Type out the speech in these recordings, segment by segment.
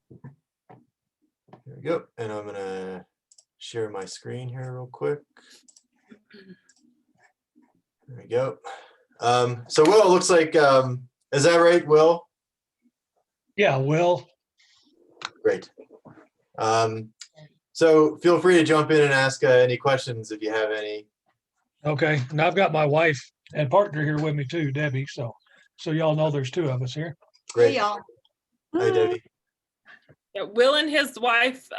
There we go. And I'm gonna share my screen here real quick. There we go. So Will, it looks like, is that right, Will? Yeah, Will. Great. So feel free to jump in and ask any questions if you have any. Okay. And I've got my wife and partner here with me too, Debbie. So y'all know there's two of us here. Great. Hey, y'all. Hi, Debbie. Yeah, Will and his wife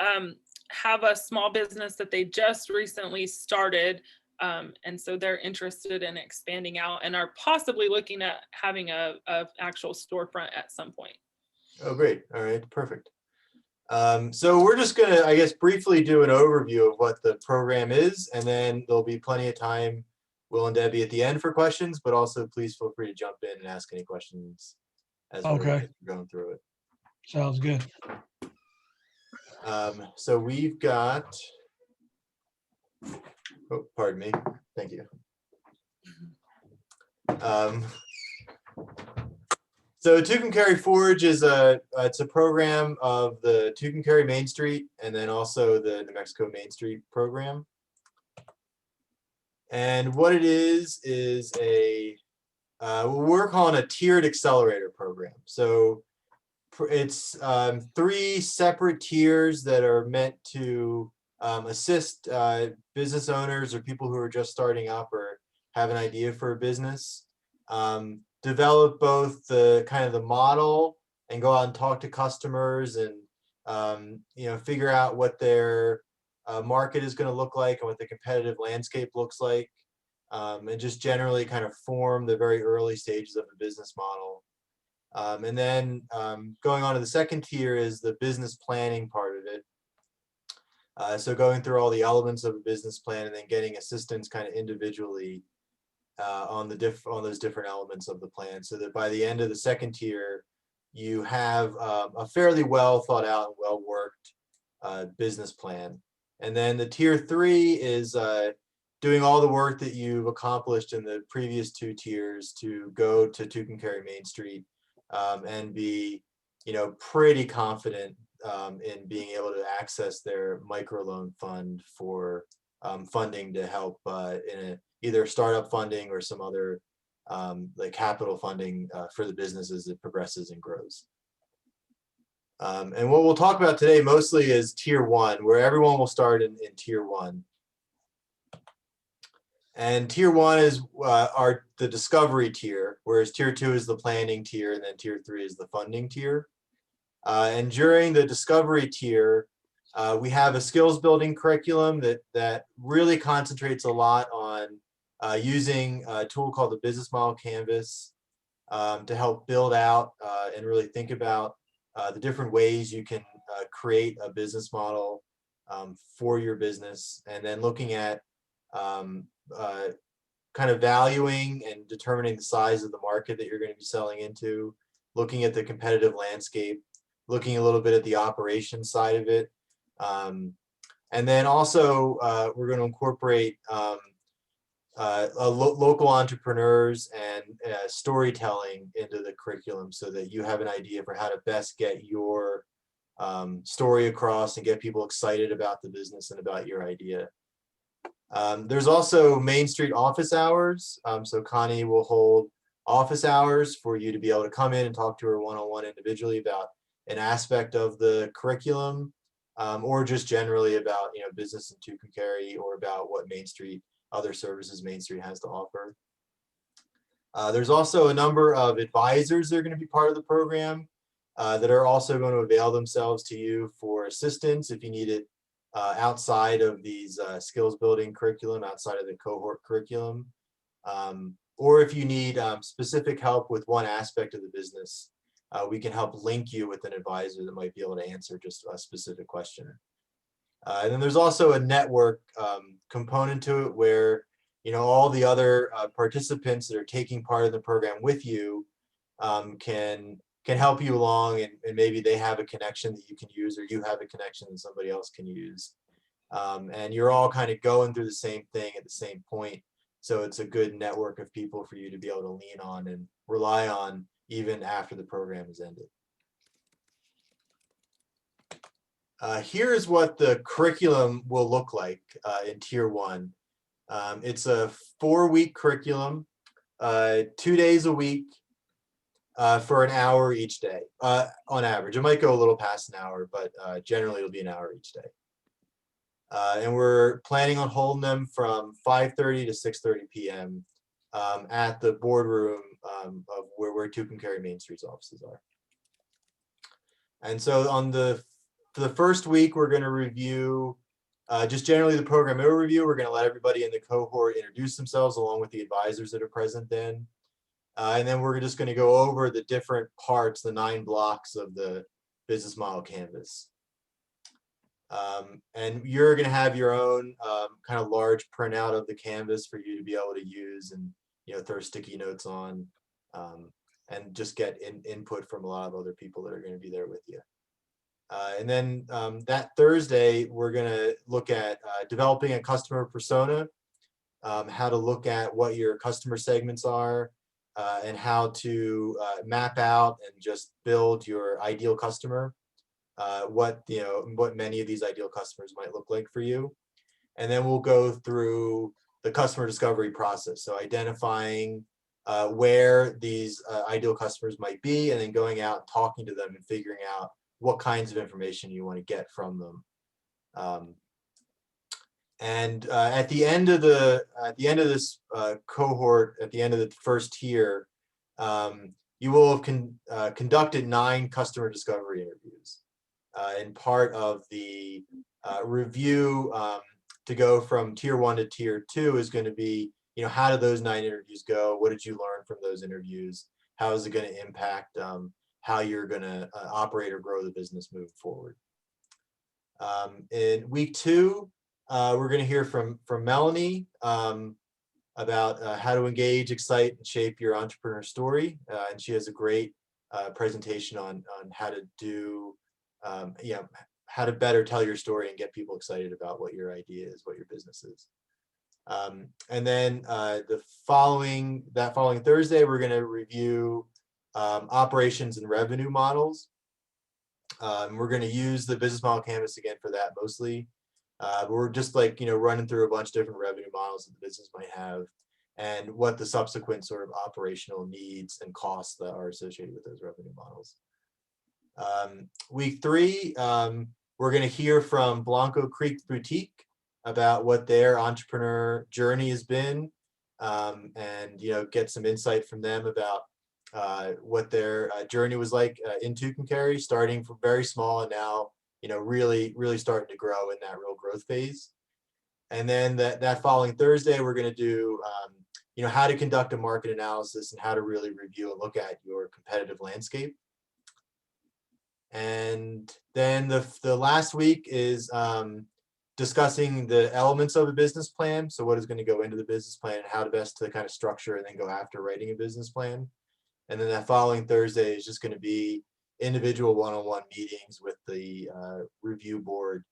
have a small business that they just recently started. And so they're interested in expanding out and are possibly looking at having a actual storefront at some point. Oh, great. All right, perfect. So we're just gonna, I guess, briefly do an overview of what the program is, and then there'll be plenty of time, Will and Debbie, at the end for questions, but also please feel free to jump in and ask any questions as we're going through it. Sounds good. So we've got, oh, pardon me, thank you. So Tucumcari Forge is it's a program of the Tucumcari Main Street and then also the New Mexico Main Street program. And what it is we're calling a tiered accelerator program. So it's 3 separate tiers that are meant to assist business owners or people who are just starting up or have an idea for a business. Develop both the kind of the model and go out and talk to customers and figure out what their market is going to look like and what the competitive landscape looks like, and just generally kind of form the very early stages of a business model. And then going on to the second tier is the business planning part of it. So going through all the elements of a business plan and then getting assistance kind of individually on those different elements of the plan, so that by the end of the second tier, you have a fairly well thought out and well worked business plan. And then the tier 3 is doing all the work that you've accomplished in the previous 2 tiers to go to Tucumcari Main Street and be, pretty confident in being able to access their microloan fund for funding to help in either startup funding or some other like capital funding for the business as it progresses and grows. And what we'll talk about today mostly is tier 1, where everyone will start in tier 1. And tier 1 is the discovery tier, whereas tier 2 is the planning tier, and then tier 3 is the funding tier. And during the discovery tier, we have a skills building curriculum that really concentrates a lot on using a tool called the Business Model Canvas to help build out and really think about the different ways you can create a business model for your business, and then looking at kind of valuing and determining the size of the market that you're going to be selling into, looking at the competitive landscape, looking a little bit at the operations side of it. And then also we're going to incorporate local entrepreneurs and storytelling into the curriculum so that you have an idea for how to best get your story across and get people excited about the business and about your idea. There's also Main Street office hours. So Connie will hold office hours for you to be able to come in and talk to her one-on-one individually about an aspect of the curriculum, or just generally about business in Tucumcari or about what Main Street, other services Main Street has to offer. There's also a number of advisors that are going to be part of the program that are also going to avail themselves to you for assistance if you need it outside of these skills building curriculum, outside of the cohort curriculum, or if you need specific help with one aspect of the business, we can help link you with an advisor that might be able to answer just a specific question. And then there's also a network component to it where all the other participants that are taking part in the program with you can help you along, and maybe they have a connection that you can use, or you have a connection that somebody else can use. And you're all kind of going through the same thing at the same point. So it's a good network of people for you to be able to lean on and rely on even after the program is ended. Here's what the curriculum will look like in Tier 1. It's a 4-week curriculum, 2 days a week for an hour each day on average. It might go a little past an hour, but generally it'll be an hour each day. And we're planning on holding them from 5:30 to 6:30 p.m. At the boardroom of where Tucumcari Main Street's offices are. And so for the first week, we're going to review just generally the program overview. We're going to let everybody in the cohort introduce themselves along with the advisors that are present then. And then we're just going to go over the different parts, the 9 blocks of the business model canvas. And you're going to have your own kind of large printout of the canvas for you to be able to use and throw sticky notes on and just get input from a lot of other people that are going to be there with you. And then that Thursday, we're going to look at developing a customer persona, how to look at what your customer segments are, and how to map out and just build your ideal customer, what many of these ideal customers might look like for you. And then we'll go through the customer discovery process. So identifying where these ideal customers might be, and then going out and talking to them and figuring out what kinds of information you want to get from them. And at the end of this cohort, at the end of the first tier, you will have conducted 9 customer discovery interviews. And part of the review to go from Tier 1 to Tier 2 is going to be, how did those 9 interviews go? What did you learn from those interviews? How is it going to impact how you're going to operate or grow the business moving forward? In week 2, we're going to hear from Melanie about how to engage, excite, and shape your entrepreneur story. And she has a great presentation on how to do, how to better tell your story and get people excited about what your idea is, what your business is. And then that following Thursday, we're going to review operations and revenue models. We're going to use the business model canvas again for that mostly. But we're just running through a bunch of different revenue models that the business might have and what the subsequent sort of operational needs and costs that are associated with those revenue models. Week 3, we're going to hear from Blanco Creek Boutique about what their entrepreneur journey has been, and get some insight from them about what their journey was like in Tucumcari, starting from very small and now really starting to grow in that real growth phase. And then that following Thursday, we're going to do how to conduct a market analysis and how to really review and look at your competitive landscape. And then the last week is discussing the elements of a business plan. So what is going to go into the business plan and how to best to kind of structure and then go after writing a business plan. And then that following Thursday is just going to be individual one-on-one meetings with the review board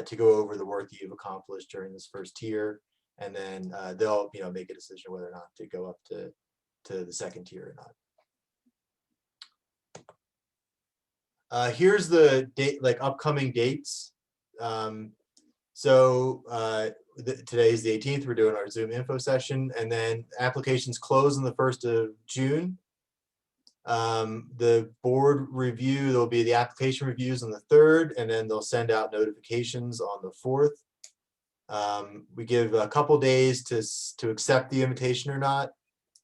to go over the work that you've accomplished during this first tier. And then they'll make a decision whether or not to go up to the second tier or not. Here's the date, upcoming dates. So today is the 18th. We're doing our Zoom info session, and then applications close on the 1st of June. The board review, there'll be the application reviews on the 3rd, and then they'll send out notifications on the 4th. We give a couple days to accept the invitation or not,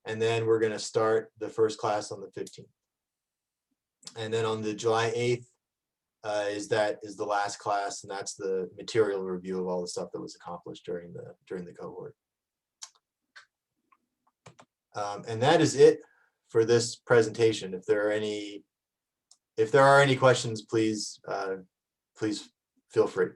and then we're going to start the first class on the 15th. And then on the July 8th is the last class, and that's the material review of all the stuff that was accomplished during the cohort. And that is it for this presentation. If there are any questions, please feel free.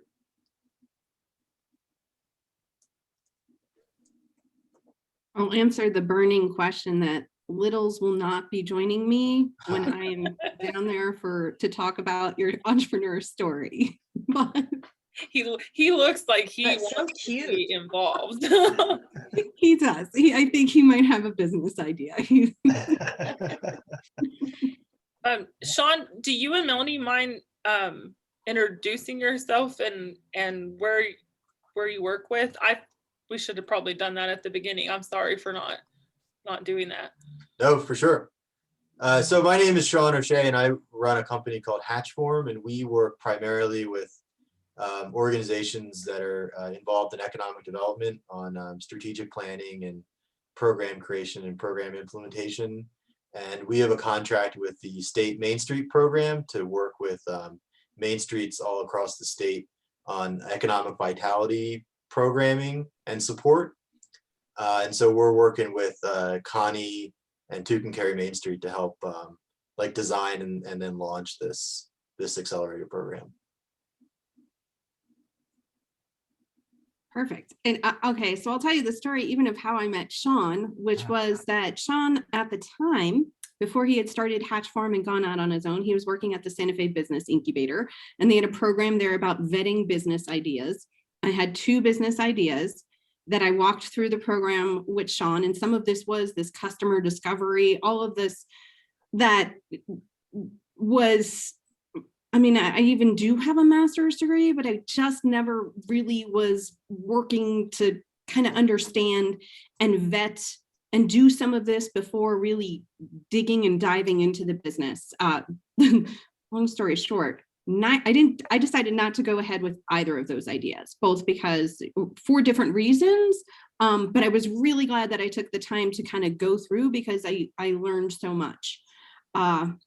I'll answer the burning question that Littles will not be joining me when I am down there to talk about your entrepreneur story. But he looks like he That's so wants to be involved. he does. I think he might have a business idea. Sean, do you and Melanie mind introducing yourself and where you work with. We should have probably done that at the beginning. I'm sorry for not doing that. No, for sure. So my name is Sean O'Shea, and I run a company called Hatchform, and we work primarily with organizations that are involved in economic development on strategic planning and program creation and program implementation. And we have a contract with the state Main Street program to work with Main Streets all across the state on economic vitality programming and support. And so we're working with Connie and Tucumcari Main Street to help like design and then launch this accelerator program. Perfect. And okay, so I'll tell you the story even of how I met Sean, which was that Sean at the time, before he had started Hatchform and gone out on his own, he was working at the Santa Fe Business Incubator, and they had a program there about vetting business ideas. I had 2 business ideas that I walked through the program with Sean, and some of this was this customer discovery, all of this that was, I mean, I even do have a master's degree, but I just never really was working to kind of understand and vet and do some of this before really digging and diving into the business. Long story short, I decided not to go ahead with either of those ideas, both because for different reasons, but I was really glad that I took the time to kind of go through because I learned so much. And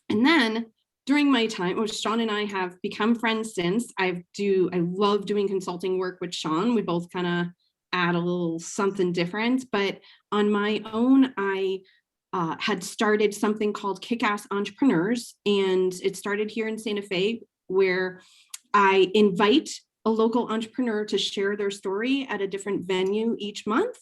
then during my time, which Sean and I have become friends since, I love doing consulting work with Sean. We both kind of add a little something different, but on my own, I had started something called Kick-Ass Entrepreneurs, and it started here in Santa Fe, where I invite a local entrepreneur to share their story at a different venue each month.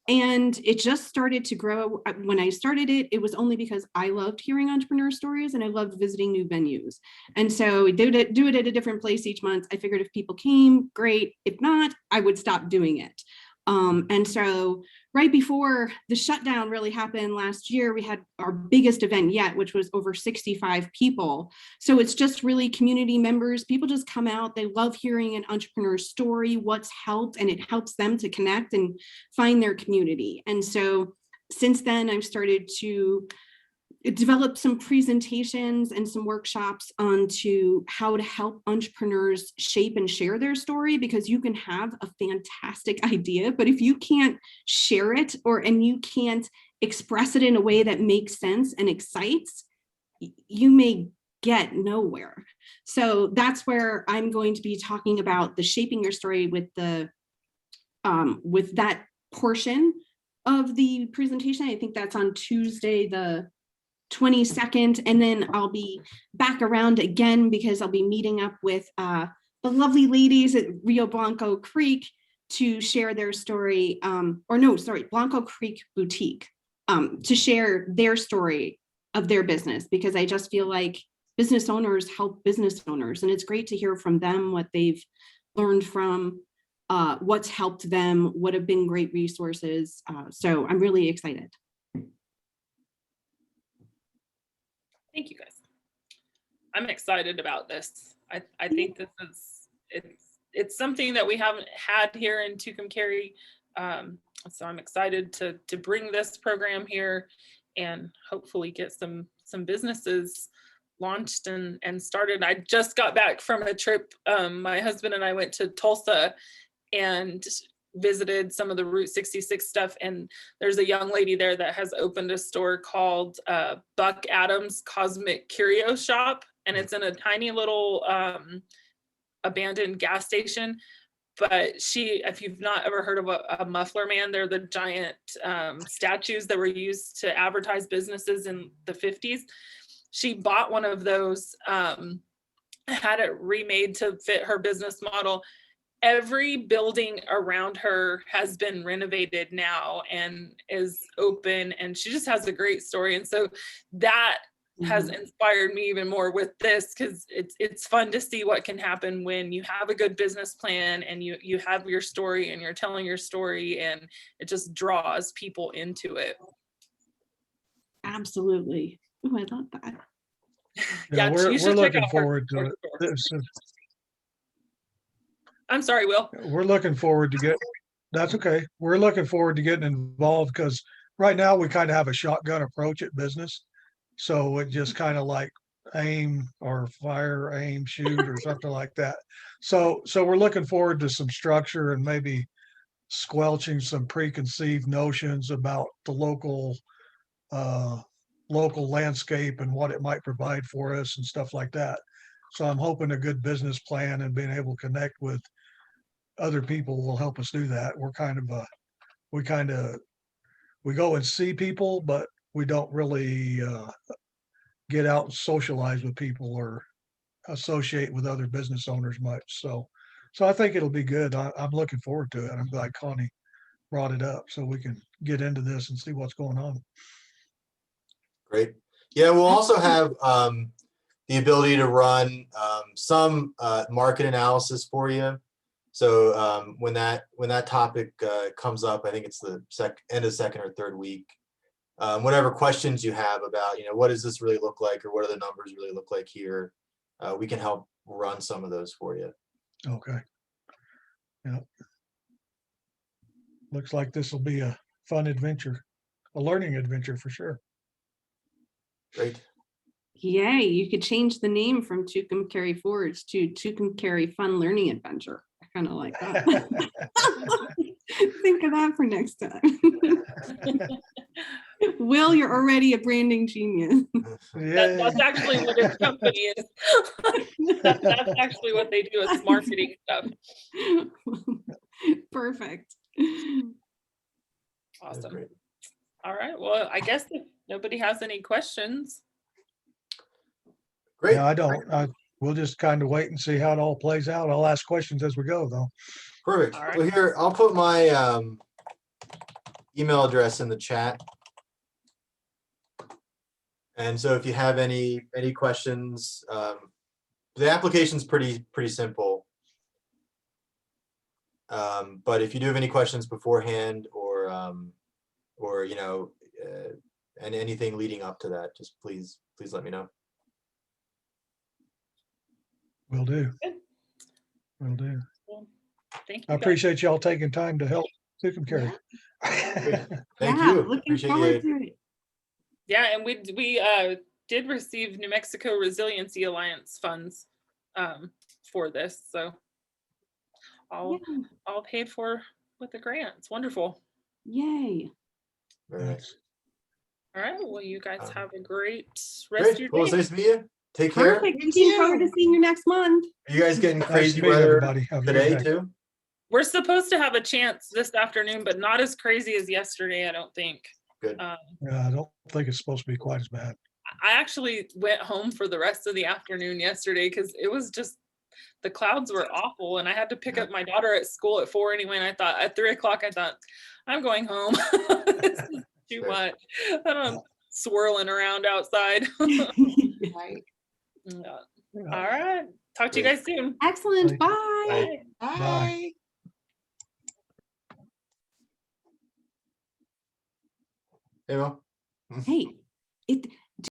And it just started to grow. When I started it, it was only because I loved hearing entrepreneur stories and I loved visiting new venues. And so we do it at a different place each month. I figured if people came, great. If not, I would stop doing it. And so right before the shutdown really happened last year, we had our biggest event yet, which was over 65 people. So it's just really community members. People just come out. They love hearing an entrepreneur's story, what's helped, and it helps them to connect and find their community. And so since then, I've started to develop some presentations and some workshops onto how to help entrepreneurs shape and share their story, because you can have a fantastic idea, but if you can't share it and you can't express it in a way that makes sense and excites, you may get nowhere. So that's where I'm going to be talking about the shaping your story with that portion of the presentation. I think that's on Tuesday, the 22nd, and then I'll be back around again because I'll be meeting up with the lovely ladies at Rio Blanco Creek to share their story, Blanco Creek Boutique, to share their story of their business, because I just feel like business owners help business owners, and it's great to hear from them what they've learned from, what's helped them, what have been great resources. So I'm really excited. Thank you, guys. I'm excited about this. I think this is it's something that we haven't had here in Tucumcari. So I'm excited to bring this program here and hopefully get some businesses launched and started. I just got back from a trip. My husband and I went to Tulsa and visited some of the Route 66 stuff, and there's a young lady there that has opened a store called Buck Adams Cosmic Curio Shop, and it's in a tiny little abandoned gas station. But if you've not ever heard of a muffler man, they're the giant statues that were used to advertise businesses in the 50s. She bought one of those, had it remade to fit her business model. Every building around her has been renovated now and is open, and she just has a great story. And so that has inspired me even more with this, because it's fun to see what can happen when you have a good business plan and you have your story and you're telling your story, and it just draws people into it. Absolutely. Oh, I love that. Yeah, we're you should check looking out forward to our it. store. This is- I'm sorry, Will. We're looking forward to that's okay. We're looking forward to getting involved because right now we kind of have a shotgun approach at business. So it just kind of like aim or fire, aim, shoot, or something like that. So we're looking forward to some structure and maybe squelching some preconceived notions about the uh, local landscape and what it might provide for us and stuff like that. So I'm hoping a good business plan and being able to connect with other people will help us do that. We go and see people, but we don't really get out and socialize with people or associate with other business owners much. So I think it'll be good. I'm looking forward to it. I'm glad Connie brought it up so we can get into this and see what's going on. Great. Yeah, we'll also have the ability to run some market analysis for you. So when that topic comes up, I think it's the end of second or third week. Whatever questions you have about, what does this really look like, or what do the numbers really look like here, we can help run some of those for you. Okay. Yeah. Looks like this will be a fun adventure, a learning adventure for sure. Great. Yay, you could change the name from Tucumcari Forge to Tucumcari Fun Learning Adventure. I kind of like that. Think of that for next time. Will, you're already a branding genius. That's actually what his company is. That's actually what they do. It's marketing stuff. Perfect. Awesome. Great. All right. Well, I guess if nobody has any questions. Great. Yeah, I don't. We'll just kind of wait and see how it all plays out. I'll ask questions as we go, though. Perfect. All right. Well, here, I'll put my email address in the chat. And so if you have any questions, the application's pretty simple. But if you do have any questions beforehand or and anything leading up to that, just please let me know. Will do. Good. Will do. Well, thank I you. Guys. appreciate y'all taking time to help Tucumcari. Thank Yeah, you. looking Appreciate forward you. to it. Yeah, and we did receive New Mexico Resiliency Alliance funds for this, so all paid for with the grant. It's wonderful. Yay. Very nice. All right. Well, you guys have a great rest Great. of your Well, day. it's nice to meet you. Take care. Perfect. Looking forward to seeing you next month. Are you guys getting Nice crazy to meet weather everybody. Have a good today day. too? We're supposed to have a chance this afternoon, but not as crazy as yesterday, I don't think. Good. Yeah, I don't think it's supposed to be quite as bad. I actually went home for the rest of the afternoon yesterday because it was just, the clouds were awful and I had to pick up my daughter at school at 4 anyway. And I thought at 3 o'clock, I thought, I'm going home. This is too much. I don't swirling around outside. Right. Yeah. All right. Talk to you guys soon. Excellent. Bye. Bye. Bye. Bye. Hey, Mo. Hey,